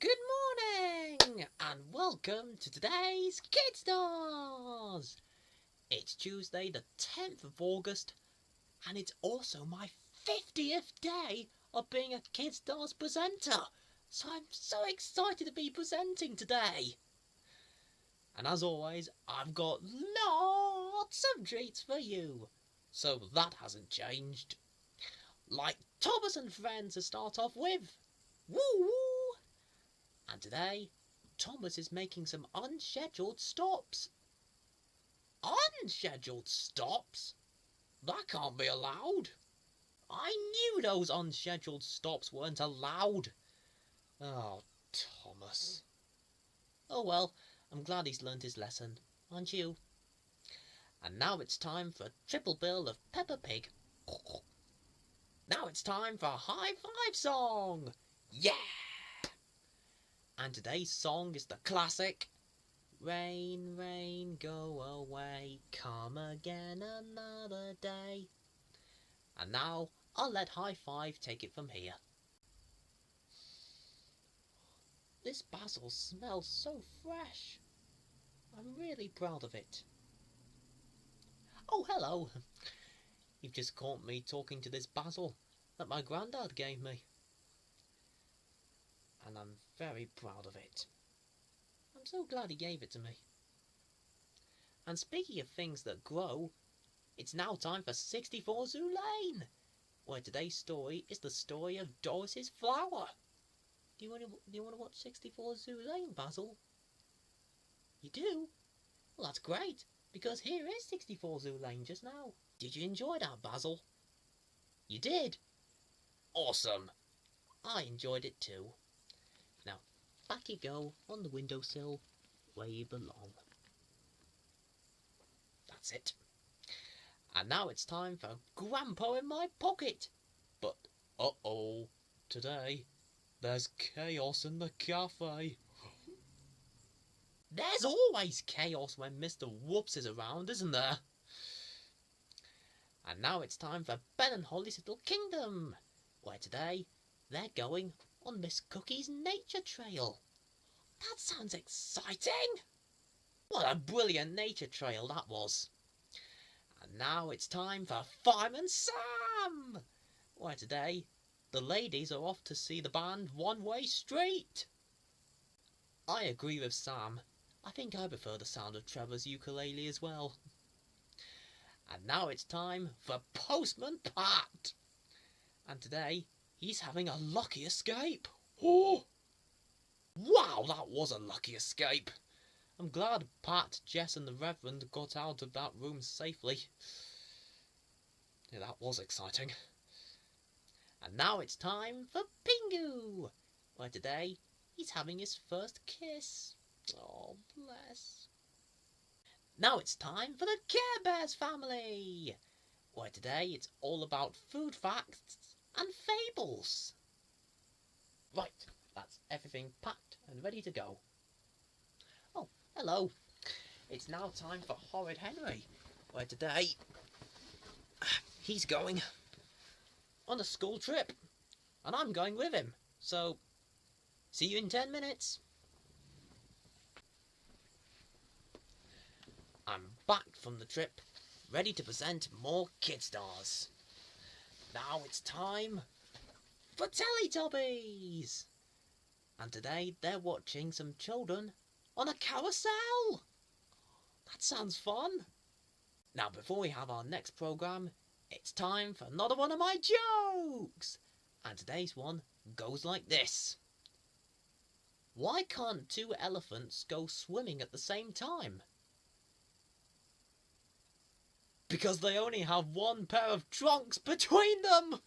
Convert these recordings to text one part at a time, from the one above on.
Good morning and welcome to today's Kid Stars. It's Tuesday the 10th of August and it's also my 50th day of being a Kid Stars presenter. So I'm so excited to be presenting today. And as always, I've got lots of treats for you. So that hasn't changed. Like Thomas and Friends to start off with. Woo woo! And today, Thomas is making some unscheduled stops. Unscheduled stops? That can't be allowed. I knew those unscheduled stops weren't allowed. Oh, Thomas. Oh well, I'm glad he's learned his lesson, aren't you? And now it's time for a triple bill of Peppa Pig. Now it's time for a high five song. Yeah! And today's song is the classic Rain, rain, go away, come again another day. And now I'll let High Five take it from here. This basil smells so fresh. I'm really proud of it. Oh, hello. You've just caught me talking to this basil that my granddad gave me. And I'm very proud of it. I'm so glad he gave it to me. And speaking of things that grow, it's now time for 64 Zoo Lane, where today's story is the story of Doris's flower. Do you want to watch 64 Zoo Lane, Basil? You do? Well, that's great, because here is 64 Zoo Lane just now. Did you enjoy that, Basil? You did? Awesome! I enjoyed it too. Now, back you go on the windowsill where you belong. That's it. And now it's time for Grandpa in my pocket. But, uh-oh, today there's chaos in the cafe. There's always chaos when Mr. Whoops is around, isn't there? And now it's time for Ben and Holly's Little Kingdom, where today they're going on Miss Cookie's nature trail. That sounds exciting! What a brilliant nature trail that was. And now it's time for Fireman Sam, where today the ladies are off to see the band One Way Street. I agree with Sam. I think I prefer the sound of Trevor's ukulele as well. And now it's time for Postman Pat. And today he's having a lucky escape. Oh! Wow, that was a lucky escape. I'm glad Pat, Jess and the Reverend got out of that room safely. Yeah, that was exciting. And now it's time for Pingu, where today he's having his first kiss. Oh, bless. Now it's time for the Care Bears family, where today it's all about food facts and fables. Right, that's everything packed and ready to go. Oh, hello. It's now time for Horrid Henry, where today he's going on a school trip, and I'm going with him. So, see you in 10 minutes. I'm back from the trip, ready to present more Kid Stars. Now it's time for Teletubbies! And today they're watching some children on a carousel! That sounds fun! Now before we have our next programme, it's time for another one of my jokes! And today's one goes like this. Why can't two elephants go swimming at the same time? Because they only have one pair of trunks between them!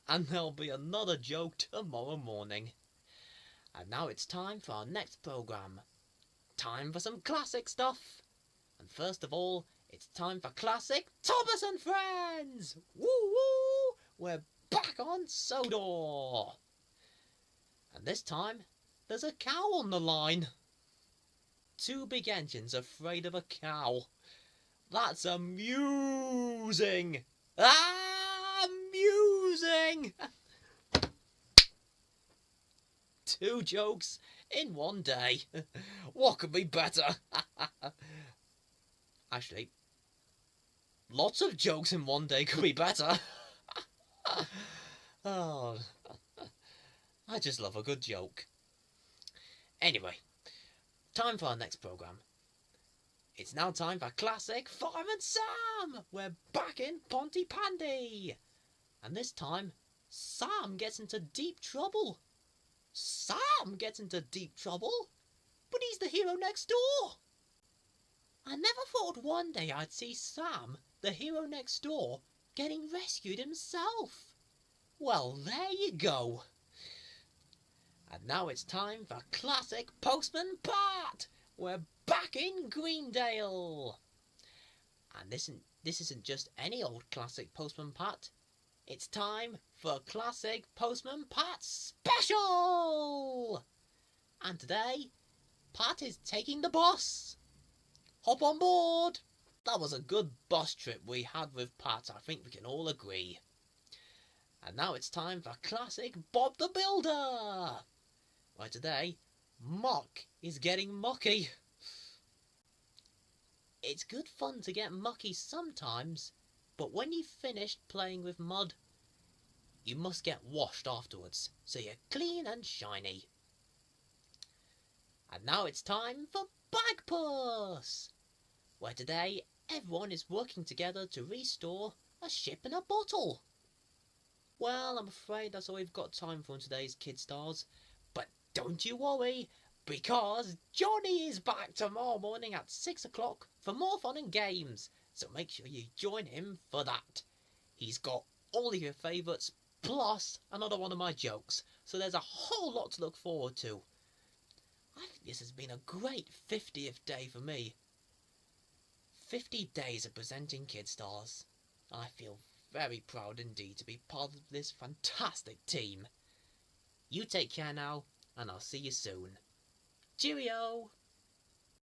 And there'll be another joke tomorrow morning. And now it's time for our next programme. Time for some classic stuff. And first of all, it's time for classic Thomas and Friends! Woo woo! We're back on Sodor! And this time, there's a cow on the line. Two big engines afraid of a cow. That's amusing! Amusing! 2 jokes in one day. What could be better? Actually, lots of jokes in one day could be better. Oh, I just love a good joke. Anyway, time for our next programme. It's now time for Classic Fireman Sam! We're back in Pontypandy! And this time, Sam gets into deep trouble. Sam gets into deep trouble? But he's the hero next door! I never thought one day I'd see Sam, the hero next door, getting rescued himself. Well, there you go. And now it's time for Classic Postman Pat! We're back in Greendale! And this isn't just any old Classic Postman Pat. It's time for Classic Postman Pat Special! And today, Pat is taking the bus. Hop on board! That was a good bus trip we had with Pat, I think we can all agree. And now it's time for Classic Bob the Builder! Where today, Muck is getting mucky. It's good fun to get mucky sometimes, but when you've finished playing with mud, you must get washed afterwards, so you're clean and shiny. And now it's time for Bagpuss, where today everyone is working together to restore a ship in a bottle. Well, I'm afraid that's all we've got time for in today's Kid Stars, but don't you worry, because Johnny is back tomorrow morning at 6 o'clock for more fun and games, so make sure you join him for that. He's got all of your favourites, plus another one of my jokes, so there's a whole lot to look forward to. I think this has been a great 50th day for me. 50 days of presenting Kid Stars. I feel very proud indeed to be part of this fantastic team. You take care now, and I'll see you soon. Cheerio!